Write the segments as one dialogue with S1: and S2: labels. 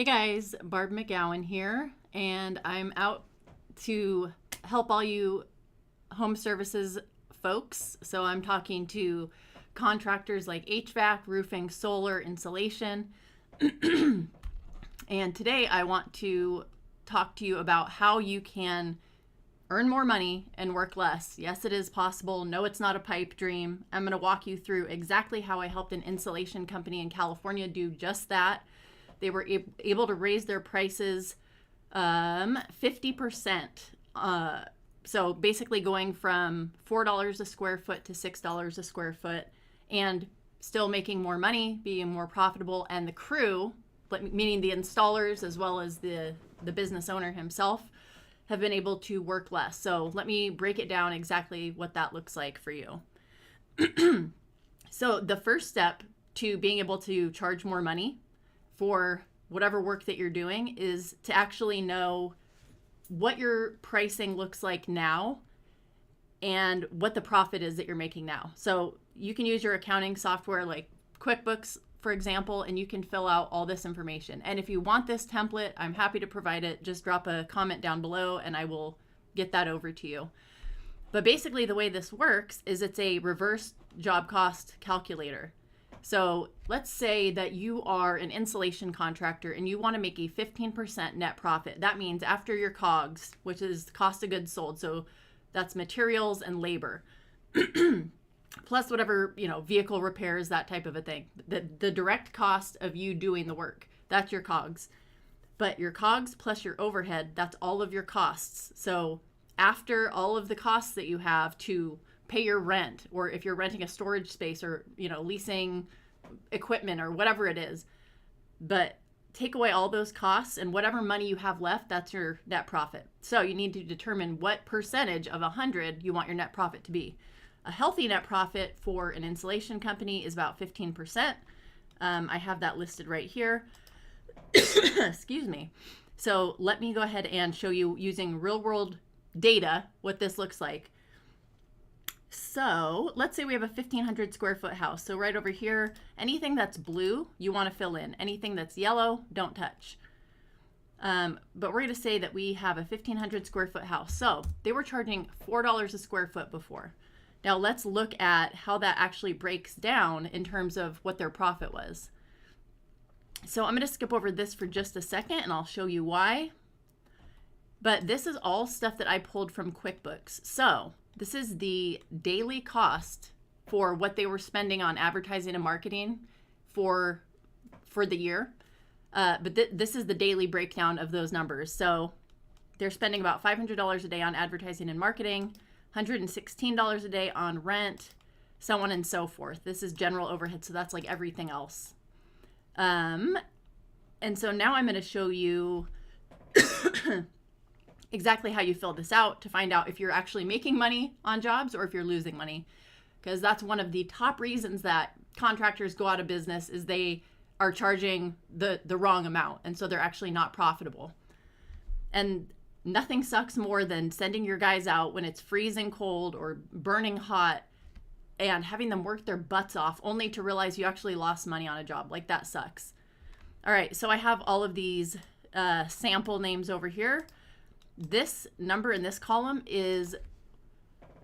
S1: Hey guys, Barb McGowan here, and I'm out to help all you home services folks. So I'm talking to contractors like HVAC, roofing, solar, insulation. And today I want to talk to you about how you can earn more money and work less. Yes, it is possible. No, it's not a pipe dream. I'm going to walk you through exactly how I helped an insulation company in California do just that. They were able to raise their prices 50%. So basically going from $4 a square foot to $6 a square foot, and still making more money, being more profitable. And the crew, meaning the installers as well as the business owner himself, have been able to work less. So let me break it down exactly what that looks like for you. So the first step to being able to charge more money for whatever work that you're doing is to actually know what your pricing looks like now and what the profit is that you're making now. So you can use your accounting software like QuickBooks, for example, and you can fill out all this information. And if you want this template, I'm happy to provide it. Just drop a comment down below and I will get that over to you. But basically the way this works is it's a reverse job cost calculator. So let's say that you are an insulation contractor and you want to make a 15% net profit. That means after your COGS, which is cost of goods sold. So that's materials and labor. Plus whatever, vehicle repairs, that type of a thing. The direct cost of you doing the work, that's your COGS. But your COGS plus your overhead, that's all of your costs. So after all of the costs that you have to pay your rent, or if you're renting a storage space or, leasing equipment or whatever it is, but take away all those costs and whatever money you have left, that's your net profit. So you need to determine what percentage of 100 you want your net profit to be. A healthy net profit for an insulation company is about 15%. I have that listed right here. Excuse me. So let me go ahead and show you using real world data what this looks like. So let's say we have a 1,500 square foot house. So right over here, anything that's blue, you want to fill in. Anything that's yellow, don't touch. But we're going to say that we have a 1,500 square foot house. So they were charging $4 a square foot before. Now let's look at how that actually breaks down in terms of what their profit was. So I'm going to skip over this for just a second and I'll show you why. But this is all stuff that I pulled from QuickBooks. So this is the daily cost for what they were spending on advertising and marketing for the year. But this is the daily breakdown of those numbers. So they're spending about $500 a day on advertising and marketing, $116 a day on rent, so on and so forth. This is general overhead, so that's like everything else. And so now I'm going to show you exactly how you fill this out to find out if you're actually making money on jobs or if you're losing money. Because that's one of the top reasons that contractors go out of business is they are charging the wrong amount. And so they're actually not profitable. And nothing sucks more than sending your guys out when it's freezing cold or burning hot and having them work their butts off only to realize you actually lost money on a job. Like, that sucks. All right, so I have all of these sample names over here. This number in this column is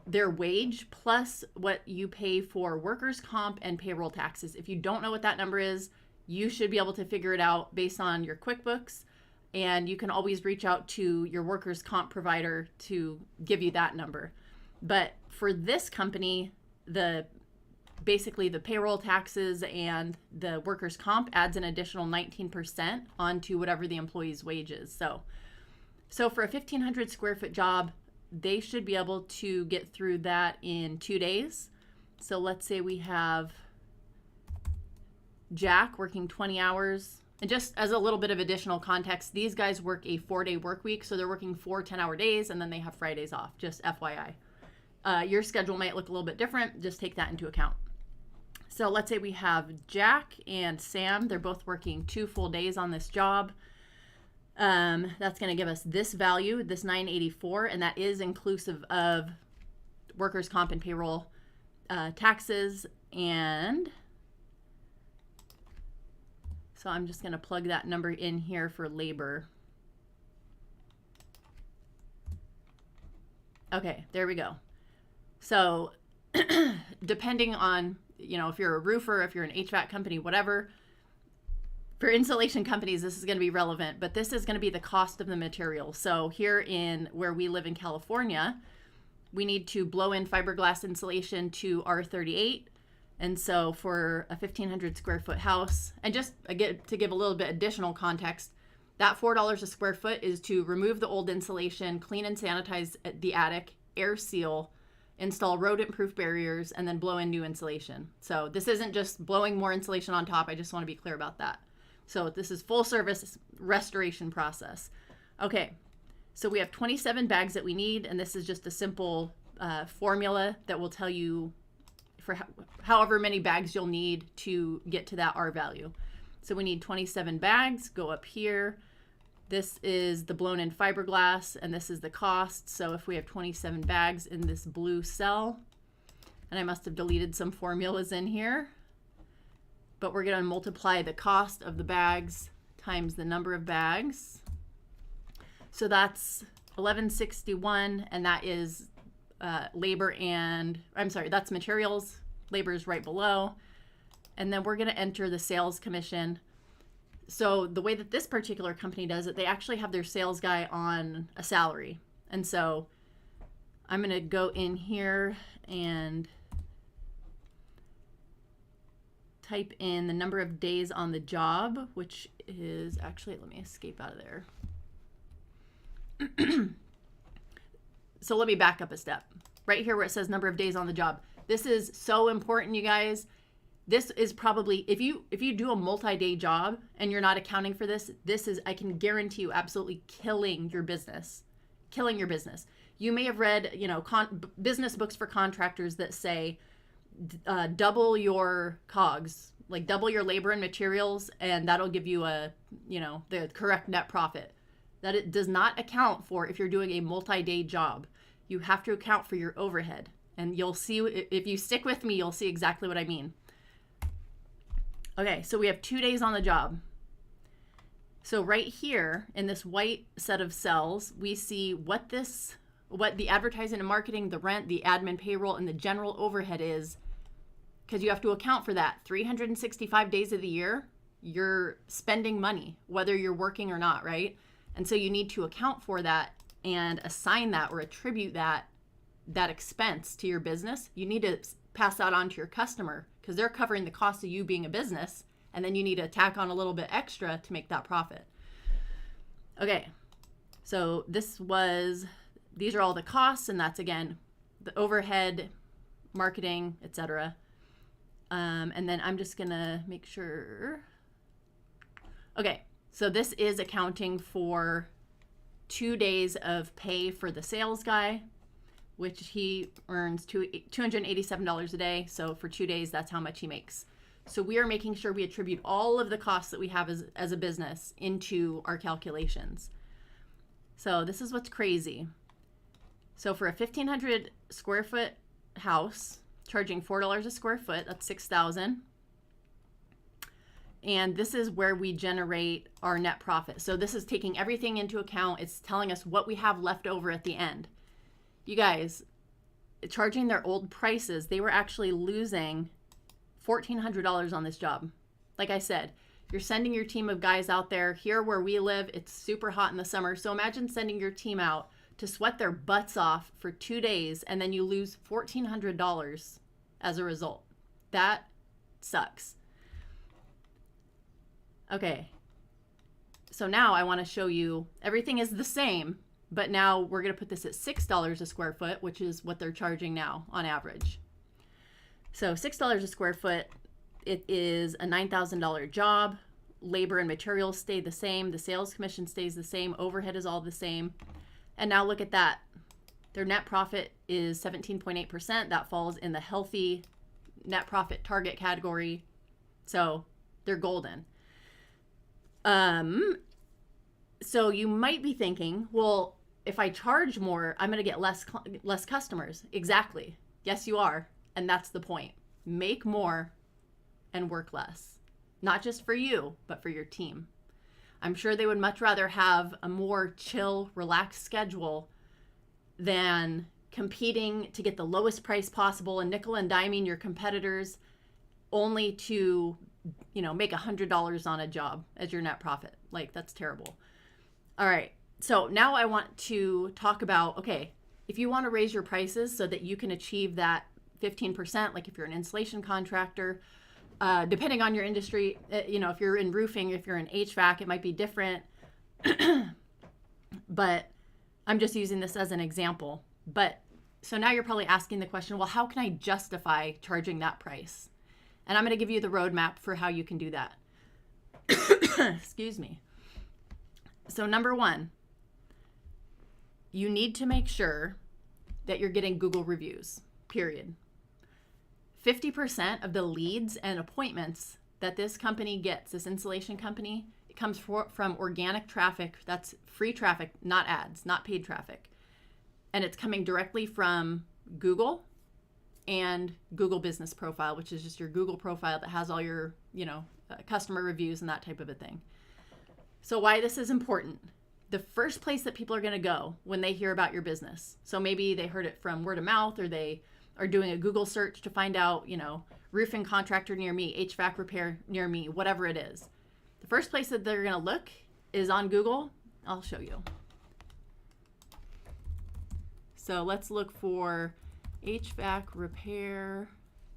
S1: their wage plus what you pay for workers' comp and payroll taxes. If you don't know what that number is, you should be able to figure it out based on your QuickBooks. And you can always reach out to your workers' comp provider to give you that number. But for this company, basically the payroll taxes and the workers' comp adds an additional 19% onto whatever the employee's wage is. So for a 1,500 square foot job, they should be able to get through that in 2 days. So let's say we have Jack working 20 hours. And just as a little bit of additional context, these guys work a 4-day work week. So they're working 4 10-hour days and then they have Fridays off, just FYI. Your schedule might look a little bit different. Just take that into account. So let's say we have Jack and Sam. They're both working 2 full days on this job. That's going to give us this value, this 984, and that is inclusive of workers' comp and payroll taxes. And So I'm just going to plug that number in here for labor. Okay, there we go. So depending on, if you're a roofer, if you're an HVAC company, whatever, for insulation companies, this is going to be relevant, but this is going to be the cost of the material. So here in where we live in California, we need to blow in fiberglass insulation to R38. And so for a 1,500 square foot house, and just again, to give a little bit additional context, that $4 a square foot is to remove the old insulation, clean and sanitize the attic, air seal, install rodent-proof barriers, and then blow in new insulation. So this isn't just blowing more insulation on top. I just want to be clear about that. So this is full service restoration process. Okay, so we have 27 bags that we need, and this is just a simple formula that will tell you for however many bags you'll need to get to that R value. So we need 27 bags, go up here. This is the blown in fiberglass, and this is the cost. So if we have 27 bags in this blue cell, and I must have deleted some formulas in here, but we're going to multiply the cost of the bags times the number of bags. So that's 1161, and that is labor and, I'm sorry, that's materials. Labor is right below. And then we're going to enter the sales commission. So the way that this particular company does it, they actually have their sales guy on a salary. And so I'm going to go in here and type in the number of days on the job, which is actually, let me escape out of there. So let me back up a step. Right here where it says number of days on the job. This is so important, you guys. This is probably, if you do a multi-day job and you're not accounting for this, this is, I can guarantee you, absolutely killing your business. Killing your business. You may have read, business books for contractors that say double your COGS, like double your labor and materials, and that'll give you the correct net profit. That it does not account for if you're doing a multi-day job. You have to account for your overhead. And you'll see, if you stick with me, you'll see exactly what I mean. Okay, so we have 2 days on the job. So right here in this white set of cells, we see what the advertising and marketing, the rent, the admin payroll, and the general overhead is, because you have to account for that. 365 days of the year, you're spending money, whether you're working or not, right? And so you need to account for that and assign that or attribute that expense to your business. You need to pass that on to your customer because they're covering the cost of you being a business, and then you need to tack on a little bit extra to make that profit. Okay, so these are all the costs, and that's again the overhead, marketing, etc. And then I'm just gonna make sure. Okay, so this is accounting for 2 days of pay for the sales guy, which he earns $287 a day. So for 2 days, that's how much he makes. So we are making sure we attribute all of the costs that we have as a business into our calculations. So this is what's crazy. So for a 1,500 square foot house, charging $4 a square foot, that's $6,000. And this is where we generate our net profit. So this is taking everything into account. It's telling us what we have left over at the end. You guys, charging their old prices, they were actually losing $1,400 on this job. Like I said, you're sending your team of guys out there. Here where we live, it's super hot in the summer. So imagine sending your team out to sweat their butts off for 2 days, and then you lose $1,400 as a result. That sucks. Okay, so now I want to show you everything is the same, but now we're going to put this at $6 a square foot, which is what they're charging now on average. So $6 a square foot, it is a $9,000 job. Labor and materials stay the same. The sales commission stays the same. Overhead is all the same. And now look at that. Their net profit is 17.8%. That falls in the healthy net profit target category. So they're golden. So you might be thinking, well, if I charge more, I'm going to get less customers. Exactly. Yes, you are. And that's the point. Make more and work less. not just for you, but for your team. I'm sure they would much rather have a more chill, relaxed schedule than competing to get the lowest price possible and nickel and diming your competitors only to, make $100 on a job as your net profit. Like, that's terrible. All right. So now I want to talk about, okay, if you want to raise your prices so that you can achieve that 15%, like if you're an installation contractor, depending on your industry, if you're in roofing, if you're in HVAC, it might be different. But I'm just using this as an example. But so now you're probably asking the question, well, how can I justify charging that price? And I'm going to give you the roadmap for how you can do that. Excuse me. So number one, you need to make sure that you're getting Google reviews, period. 50% of the leads and appointments that this company gets, this installation company, it comes from organic traffic. That's free traffic, not ads, not paid traffic. And it's coming directly from Google and Google Business Profile, which is just your Google profile that has all your, customer reviews and that type of a thing. So why this is important. The first place that people are going to go when they hear about your business. So maybe they heard it from word of mouth, or they are doing a Google search to find out, roofing contractor near me, HVAC repair near me, whatever it is. The first place that they're going to look is on Google. I'll show you. So let's look for HVAC repair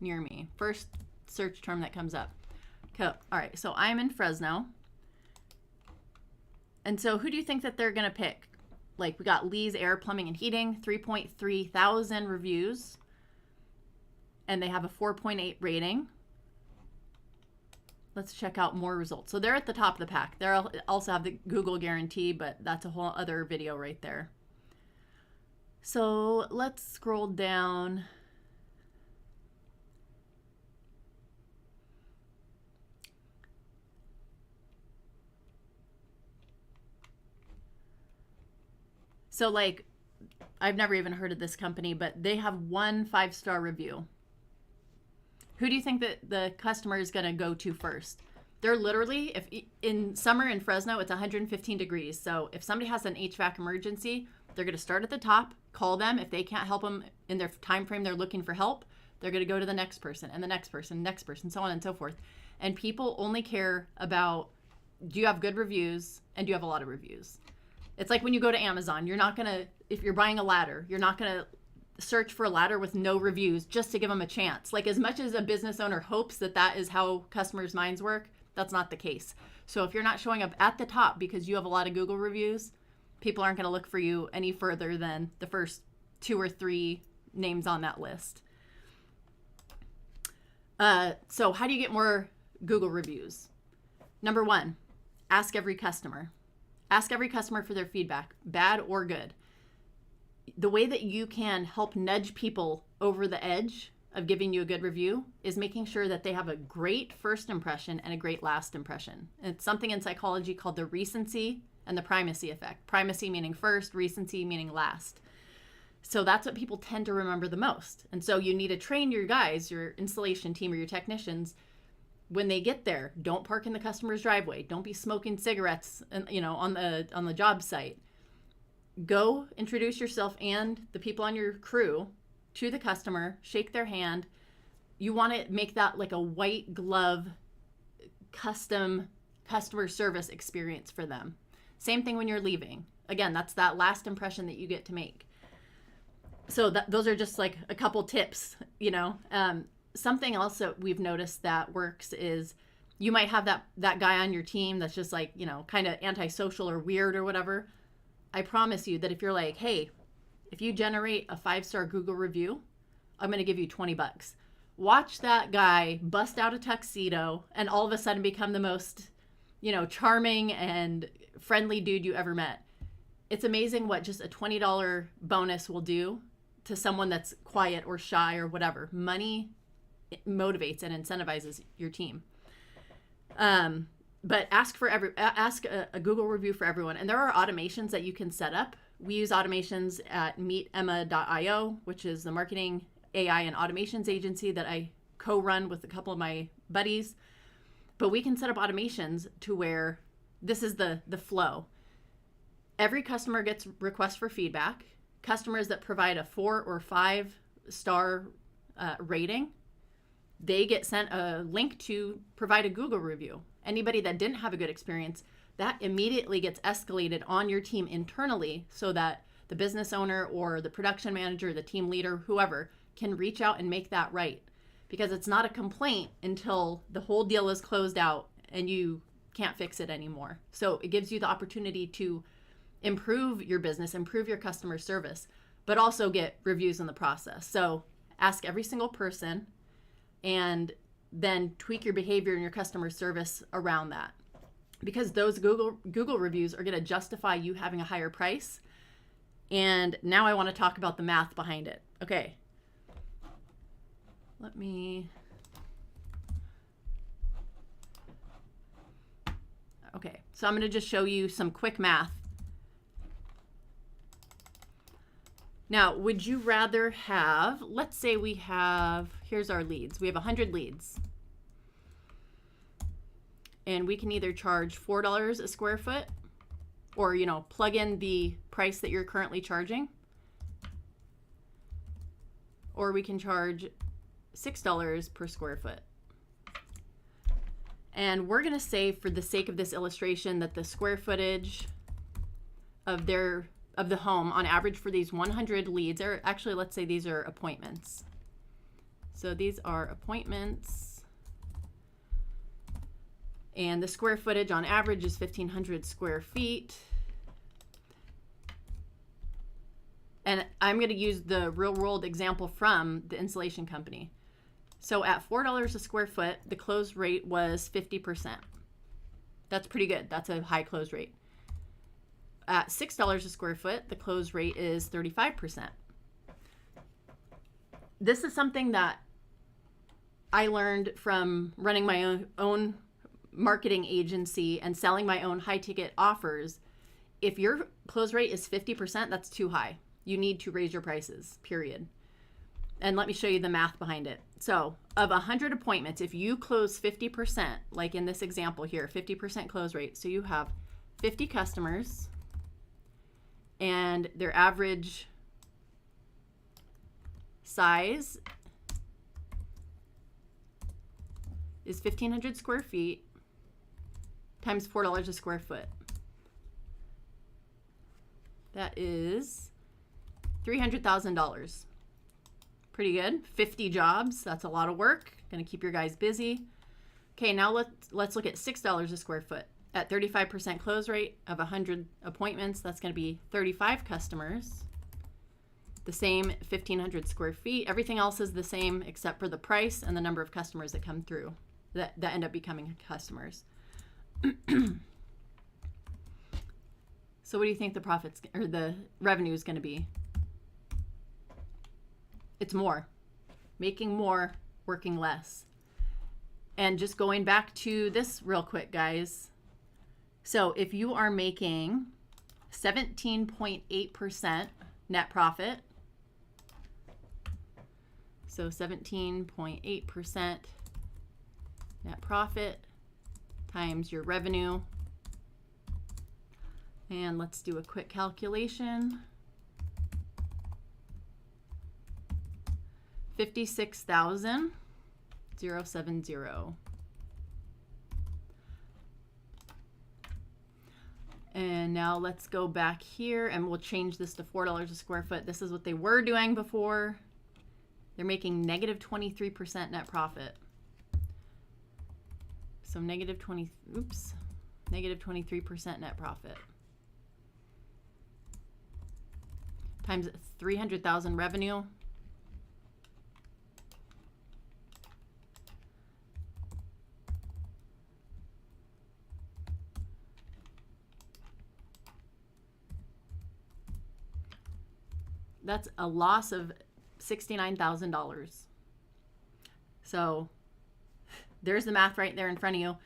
S1: near me. First search term that comes up. Okay. All right. So I'm in Fresno. And so who do you think that they're going to pick? Like, we got Lee's Air Plumbing and Heating, 3.3 thousand reviews. And they have a 4.8 rating. Let's check out more results. So they're at the top of the pack. They also have the Google guarantee, but that's a whole other video right there. So let's scroll down. So like, I've never even heard of this company, but they have 1 5-star review. Who do you think that the customer is going to go to first? They're literally, if in summer in Fresno, it's 115 degrees. So if somebody has an HVAC emergency, they're going to start at the top, call them. If they can't help them in their time frame they're looking for help, they're going to go to the next person and the next person, next person, so on and so forth. And people only care about, do you have good reviews and do you have a lot of reviews? It's like when you go to Amazon, you're not going to, if you're buying a ladder, you're not going to search for a ladder with no reviews just to give them a chance. Like, as much as a business owner hopes that that is how customers' minds work, that's not the case. So if you're not showing up at the top because you have a lot of Google reviews, people aren't going to look for you any further than the first 2 or 3 names on that list. So how do you get more Google reviews? Number 1, ask every customer. Ask every customer for their feedback, bad or good. The way that you can help nudge people over the edge of giving you a good review is making sure that they have a great first impression and a great last impression. And it's something in psychology called the recency and the primacy effect. Primacy meaning first, recency meaning last. So that's what people tend to remember the most. And so you need to train your guys, your installation team or your technicians, when they get there, don't park in the customer's driveway. Don't be smoking cigarettes, on the job site. Go introduce yourself and the people on your crew to the customer, shake their hand. You want to make that like a white glove custom customer service experience for them. Same thing when you're leaving. Again, that's that last impression that you get to make. So those are just like a couple tips, Something else that we've noticed that works is you might have that guy on your team that's just like, kind of antisocial or weird or whatever. I promise you that if you're like, hey, if you generate a 5-star Google review, I'm going to give you $20. Watch that guy bust out a tuxedo and all of a sudden become the most, charming and friendly dude you ever met. It's amazing what just a $20 bonus will do to someone that's quiet or shy or whatever. Money motivates and incentivizes your team. But ask a Google review for everyone. And there are automations that you can set up. We use automations at meetemma.io, which is the marketing, AI, and automations agency that I co-run with a couple of my buddies. But we can set up automations to where this is the flow. Every customer gets requests for feedback. Customers that provide a 4 or 5 star rating, they get sent a link to provide a Google review. Anybody that didn't have a good experience, that immediately gets escalated on your team internally so that the business owner or the production manager, the team leader, whoever, can reach out and make that right. Because it's not a complaint until the whole deal is closed out and you can't fix it anymore. So it gives you the opportunity to improve your business, improve your customer service, but also get reviews in the process. So ask every single person and then tweak your behavior and your customer service around that. Because those Google reviews are going to justify you having a higher price. And now I want to talk about the math behind it. Okay. Okay, so I'm going to just show you some quick math. Now, would you rather have, let's say we have, here's our leads. We have 100 leads. And we can either charge $4 a square foot or, plug in the price that you're currently charging. Or we can charge $6 per square foot. And we're going to say, for the sake of this illustration, that the square footage of the home on average for these 100 leads, or actually let's say these are appointments. So these are appointments. And the square footage on average is 1,500 square feet. And I'm going to use the real world example from the insulation company. So at $4 a square foot, the close rate was 50%. That's pretty good. That's a high close rate. At $6 a square foot, the close rate is 35%. This is something that I learned from running my own marketing agency and selling my own high ticket offers. If your close rate is 50%, that's too high. You need to raise your prices, period. And let me show you the math behind it. So of 100 appointments, if you close 50%, like in this example here, 50% close rate. So you have 50 customers and their average size is 1,500 square feet times $4 a square foot. That is $300,000. Pretty good. 50 jobs. That's a lot of work. Going to keep your guys busy. Okay, now let's look at $6 a square foot. At 35% close rate of 100 appointments, that's going to be 35 customers. The same 1,500 square feet. Everything else is the same except for the price and the number of customers that come through that end up becoming customers. So what do you think the profits or the revenue is going to be? It's more. Making more, working less. And just going back to this real quick, guys. So if you are making 17.8% net profit, so 17.8% net profit times your revenue. And let's do a quick calculation. 56,070. And now let's go back here and we'll change this to $4 a square foot. This is what they were doing before. They're making negative 23% net profit. So negative 23% net profit. Times 300,000 revenue. That's a loss of $69,000. So there's the math right there in front of you.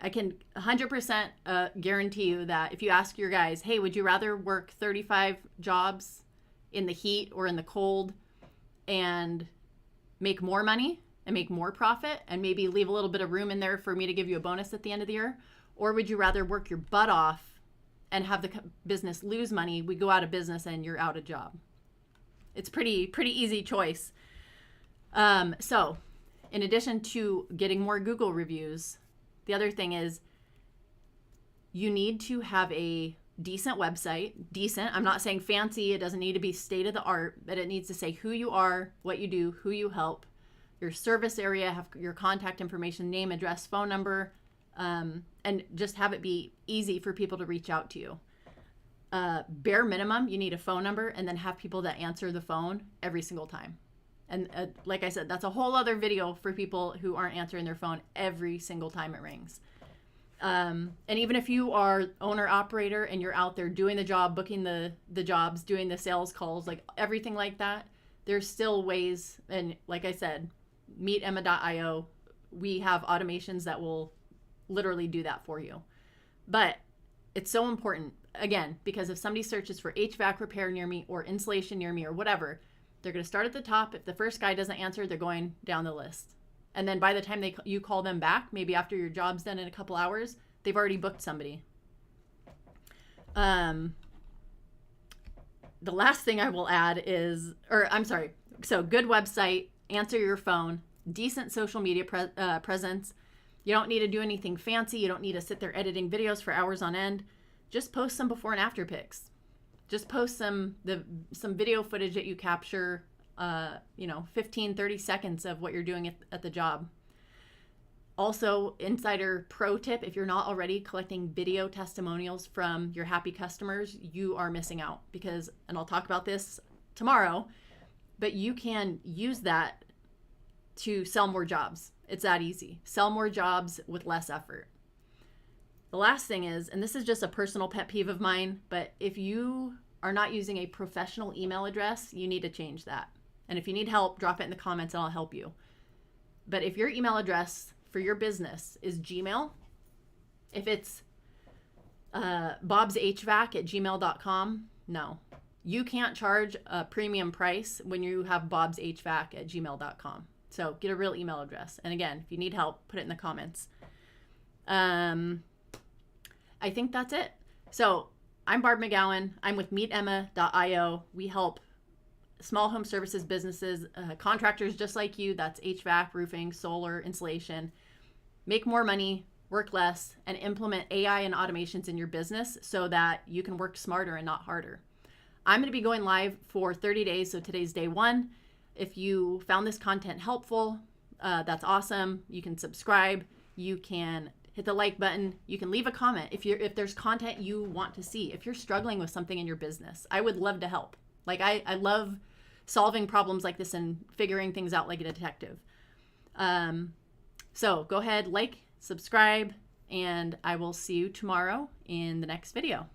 S1: I can 100% guarantee you that if you ask your guys, hey, would you rather work 35 jobs in the heat or in the cold and make more money and make more profit and maybe leave a little bit of room in there for me to give you a bonus at the end of the year? Or would you rather work your butt off and have the business lose money? We go out of business and you're out of job. It's pretty easy choice. So in addition to getting more Google reviews, the other thing is you need to have a decent website. Decent, I'm not saying fancy. It doesn't need to be state of the art, but it needs to say who you are, what you do, who you help, your service area, have your contact information, name, address, phone number, and just have it be easy for people to reach out to you. Bare minimum, you need a phone number and then have people that answer the phone every single time. And like I said, that's a whole other video for people who aren't answering their phone every single time it rings. And even if you are owner operator and you're out there doing the job, booking the jobs, doing the sales calls, like everything like that, there's still ways. And like I said, meetemma.io, we have automations that will literally do that for you. But it's so important, again, because if somebody searches for HVAC repair near me or insulation near me or whatever, they're going to start at the top. If the first guy doesn't answer, they're going down the list. And then by the time you call them back, maybe after your job's done in a couple hours, they've already booked somebody. The last thing I will add is, so good website, answer your phone, decent social media presence. You don't need to do anything fancy. You don't need to sit there editing videos for hours on end. Just post some before and after pics. Just post some video footage that you capture, 15, 30 seconds of what you're doing at the job. Also, insider pro tip, if you're not already collecting video testimonials from your happy customers, you are missing out because, and I'll talk about this tomorrow, but you can use that to sell more jobs. It's that easy. Sell more jobs with less effort. The last thing is, and this is just a personal pet peeve of mine, but if you are not using a professional email address, you need to change that. And if you need help, drop it in the comments and I'll help you. But if your email address for your business is Gmail, if it's bobshvac@gmail.com, no. You can't charge a premium price when you have bobshvac@gmail.com. So get a real email address. And again, if you need help, put it in the comments. I think that's it. So I'm Barb McGowan. I'm with meetemma.io. We help small home services businesses, contractors just like you, that's HVAC, roofing, solar, insulation, make more money, work less, and implement AI and automations in your business so that you can work smarter and not harder. I'm going to be going live for 30 days, so today's day 1. If you found this content helpful, that's awesome. You can subscribe. You can hit the like button. You can leave a comment if there's content you want to see. If you're struggling with something in your business, I would love to help. Like I love solving problems like this and figuring things out like a detective. So go ahead, like, subscribe, and I will see you tomorrow in the next video.